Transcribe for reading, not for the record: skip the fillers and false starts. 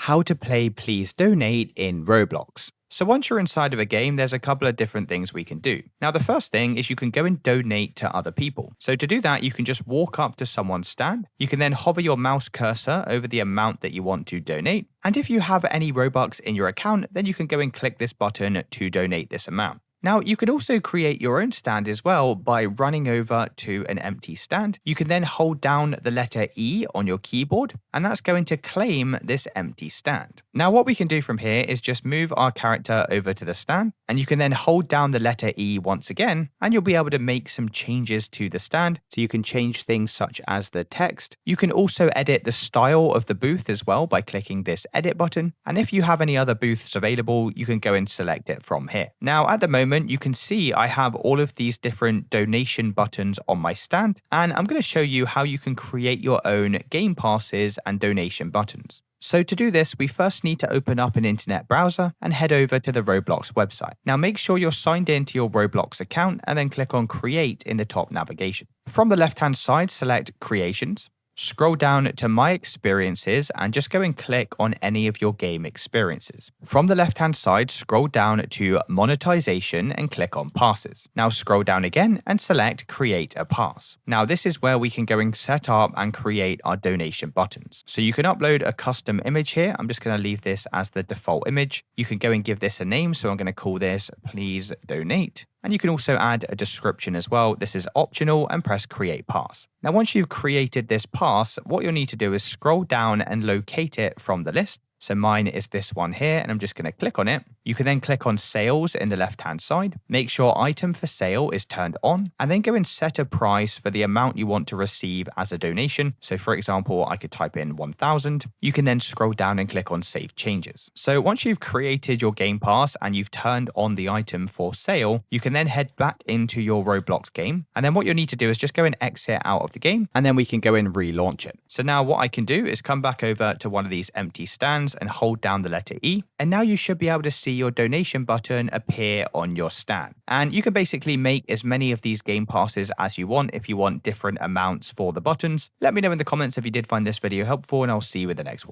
how to play Please Donate in Roblox. So once you're inside of a game, there's a couple of different things we can do. Now, the first thing is you can go and donate to other people. So to do that, you can just walk up to someone's stand. You can then hover your mouse cursor over the amount that you want to donate. And if you have any Robux in your account, then you can go and click this button to donate this amount. Now, you can also create your own stand as well by running over to an empty stand. You can then hold down the letter E on your keyboard, and that's going to claim this empty stand. Now, what we can do from here is just move our character over to the stand, and you can then hold down the letter E once again, and you'll be able to make some changes to the stand. So you can change things such as the text. You can also edit the style of the booth as well by clicking this edit button. And if you have any other booths available, you can go and select it from here. Now, at the moment, you can see I have all of these different donation buttons on my stand, and I'm going to show you how you can create your own game passes and donation buttons. So to do this, we first need to open up an internet browser and head over to the Roblox website. Now make sure you're signed into your Roblox account and then click on Create in the top navigation. From the left-hand side, select Creations. Scroll down to My Experiences and just go and click on any of your game experiences. From the left-hand side, scroll down to Monetization and click on Passes. Now scroll down again and select Create a Pass. Now this is where we can go and set up and create our donation buttons. So you can upload a custom image here. I'm just going to leave this as the default image. You can go and give this a name. So I'm going to call this Please Donate. And you can also add a description as well. This is optional, and press Create Pass. Now, once you've created this pass, what you'll need to do is scroll down and locate it from the list. So mine is this one here, and I'm just going to click on it. You can then click on Sales in the left-hand side. Make sure Item for Sale is turned on, and then go and set a price for the amount you want to receive as a donation. So for example, I could type in 1,000. You can then scroll down and click on Save Changes. So once you've created your game pass and you've turned on the item for sale, you can then head back into your Roblox game. And then what you'll need to do is just go and exit out of the game, and then we can go and relaunch it. So now what I can do is come back over to one of these empty stands and hold down the letter E. And now you should be able to see your donation button appear on your stand. And you can basically make as many of these game passes as you want if you want different amounts for the buttons. Let me know in the comments if you did find this video helpful, and I'll see you in the next one.